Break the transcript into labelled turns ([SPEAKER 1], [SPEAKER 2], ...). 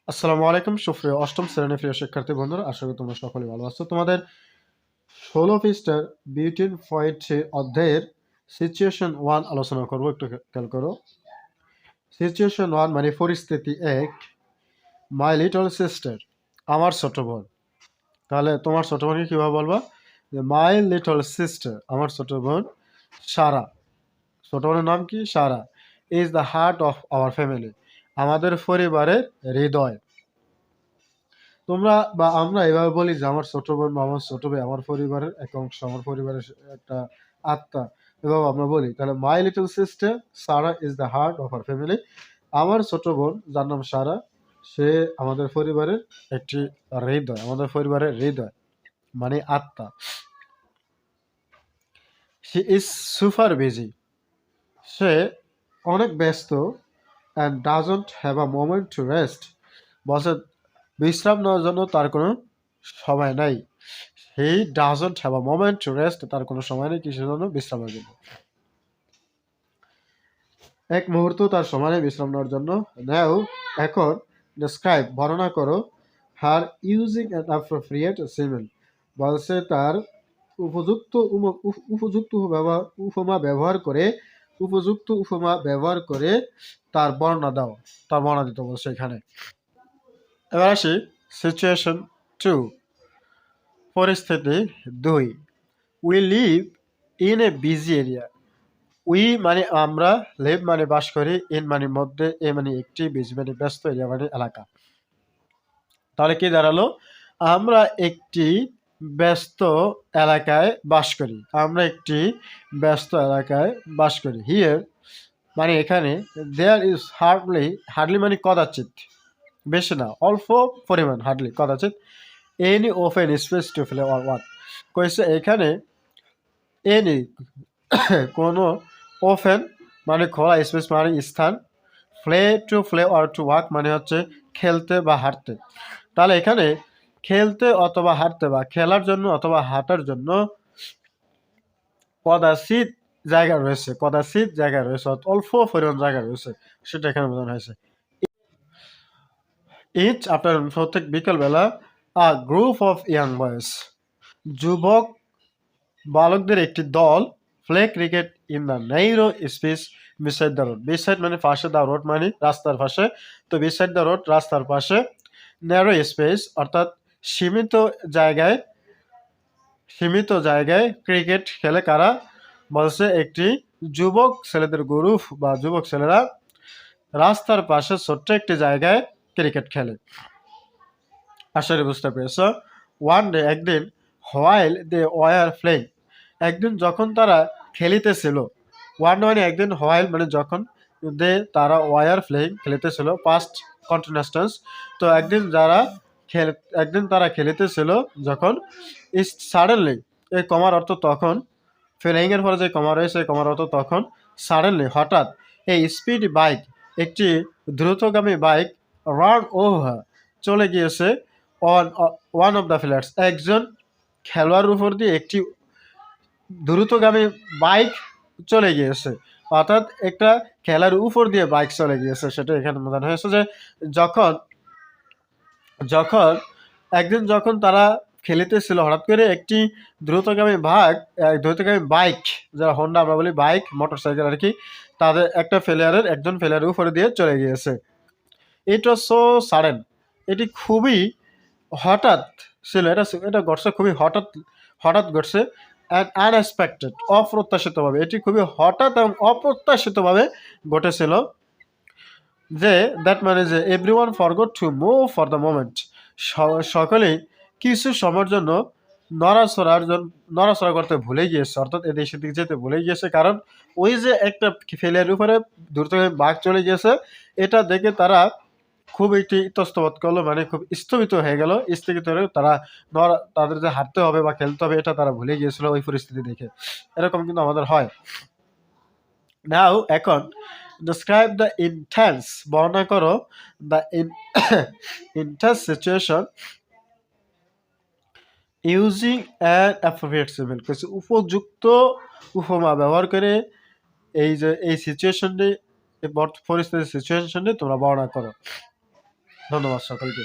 [SPEAKER 1] আসসালামু আলাইকুম সুপ্রিয় অষ্টম শ্রেণীর প্রিয় শিক্ষার্থী বন্ধুরা, আশা করি তোমরা সকলে ভালো আছো। তোমাদের 16 পৃষ্ঠার বিউটিন পোয়েট্রি অধ্যায়ের সিচুয়েশন 1 আলোচনা করব। একটু খেয়াল করো। সিচুয়েশন 1 মানে পরিস্থিতি 1, মাই লিটল সিস্টার, আমার ছোট বোন। তাহলে তোমার ছোট বোনকে কিভাবে বলবা? যে মাই লিটল সিস্টার, আমার ছোট বোন সারা। ছোট বোনের নাম কি? Sara. Is the heart of our family, আমাদের পরিবারের হৃদয়। তোমরা বা আমরা এভাবে বলি যে আমার ছোট বোন বা আমার ছোট ভাই আমার পরিবারের এক অংশ, আমার পরিবারের একটা আত্মা, এভাবে আমরা বলি। তাহলে my little sister Sara is the heart of our family, আমার ছোট বোন যার নাম সারা, সে আমাদের পরিবারের একটি হৃদয়, আমাদের পরিবারের হৃদয় মানে আত্মা। শি ইজ সুপার বিজি, সে অনেক ব্যস্ত। And doesn't have a moment to rest, বলছে বিশ্রাম নেওয়ার জন্য তার কোনো সময় নাই। He doesn't have a moment to rest, তার কোনো সময় নেই কিসের জন্য? বিশ্রামের জন্য। এক মুহূর্ত তার সময় নেই বিশ্রাম নেওয়ার জন্য। নাও, এখন, ডেসক্রাইব, বর্ণনা করো, হার ইউজিং অ্যান অ্যাপ্রোপ্রিয়েট সিমেল, বলছে তার উপযুক্ত উপমা ব্যবহার করে, উপযুক্ত উপমা ব্যবহার করে তার বর্ণনা দাও, তার বর্ণনা দিতে বলছে এখানে। এবার আসি সিচুয়েশন 2, পরিস্থিতি 2, we live in a busy area. We মানে আমরা, লিভ মানে বাস করি, ইন মানে মধ্যে, এ মানে একটি, বিজি মানে ব্যস্ত, এরিয়া মানে এলাকা। তাহলে কি দাঁড়ালো? আমরা একটি ব্যস্ত এলাকায় বাস করি, আমরা একটি ব্যস্ত এলাকায় বাস করি। হিয়ার মানে এখানে, দেয়ার ইজ হার্ডলি, হার্ডলি মানে কদাচিৎ, বেশি না, অল্প পরিমাণ, হার্ডলি কদাচিৎ, any open space to play or walk, কইছে এখানে এনি কোনো, ওপেন মানে খোলা, স্পেস মানে স্থান, প্লে অর টু ওয়াক মানে হচ্ছে খেলতে বা হাঁটতে। তাহলে এখানে খেলতে অথবা হাঁটতে বা খেলার জন্য অথবা হাঁটার জন্য কদাচিৎ জায়গা রয়েছে, কদাচিৎ জায়গা রয়েছে, অল্প পরিমাণ জায়গা রয়েছে, সেটা এখানে বোঝানো হয়েছে। ইচ আফটারনুন, প্রত্যেক বিকেলবেলা, a group of young boys, যুবক বালকদের একটি দল, play cricket in the narrow space beside the road. Beside মানে পাশে, দ্য রোড মানে রাস্তার পাশে, তো বিসাইড দ্য রোড রাস্তার পাশে, ন্যারো স্পেস অর্থাৎ সীমিত জায়গায়, সীমিত জায়গায় ক্রিকেট খেলে কারা? বলছে একটি যুবক ছেলেদের গ্রুপ বা যুবক ছেলেরা রাস্তার পাশে ছোট্ট একটি জায়গায় ক্রিকেট খেলে। আশা করি বুঝতে পেরেছ। ওয়ান ডে, একদিন, হোয়াইল দে ওয়ার প্লেইং, একদিন যখন তারা খেলিতেছিল। ওয়ান মানে একদিন, হোয়াইল মানে যখন, দে তারা, ওয়ার প্লেইং খেলিতেছিল, পাস্ট কন্টিনিউয়াস টেন্স। তো একদিন তারা খেলিতেছিল যখন, ইস সাডেনলি, এই কমার অর্থ তখন, প্লেইং এর পরে যে কমা রয়েছে এই কমার অর্থ তখন, সাডেনলি হঠাৎ, এই স্পিড বাইক, একটি দ্রুতগামী বাইক, রান ওভার চলে গিয়েছে, on one of the players, একজন খেলোয়াড়ের উপর দিয়ে একটি দ্রুতগামী বাইক চলে গিয়েছে, অর্থাৎ একটা খেলার উপর দিয়ে বাইক চলে গিয়েছে, সেটা এখানে বোঝানো হয়েছে যে যখন, যখন একদিন যখন তারা খেলিতেছিল, হঠাৎ করে একটি দ্রুতগামী বাইক, যারা হোন্ডা আমরা বলি বাইক, মোটরসাইকেল আর কি, তাদের একজন প্লেয়ারের উপরে দিয়ে চলে গিয়েছে। ইট ওয়াজ সো সাডেন, এটি খুবই হঠাৎ ছিল, এটা ঘটছে খুবই হঠাৎ, হঠাৎ ঘটছে, অ্যান্ড আনএক্সপেক্টেড, অপ্রত্যাশিতভাবে, এটি খুবই হঠাৎ এবং অপ্রত্যাশিতভাবে ঘটেছিল। যে দ্যাট মানে যে everyone forgot to move for the moment, সকলেই কিছু সময়ের জন্য নড়াচড়া করতে ভুলে গিয়েছে, অর্থাৎ এদিক সেদিক যেতে ভুলে গিয়েছে, কারণ ওই যে একটা ফেলিয়ার উপরে দ্রুতগামী বাঘ চলে গিয়েছে, এটা দেখে তারা খুব একটি ইতস্তত করলো, মানে খুব স্থগিত হয়ে গেল, স্থগিত হয়ে তারা তাদের যে হাঁটতে হবে বা খেলতে হবে এটা তারা ভুলে গিয়েছিল ওই পরিস্থিতি দেখে। এরকম কিন্তু আমাদের হয়। নাও, এখন, describe the intense, বর্ণনা করো, the intense situation using an appropriate symbol, কিছু উপযুক্ত উপমা ব্যবহার করে এই সিচুয়েশনটি, পরিস্থিতির সিচুয়েশনটি তোমরা বর্ণনা করো। ধন্যবাদ সকলকে।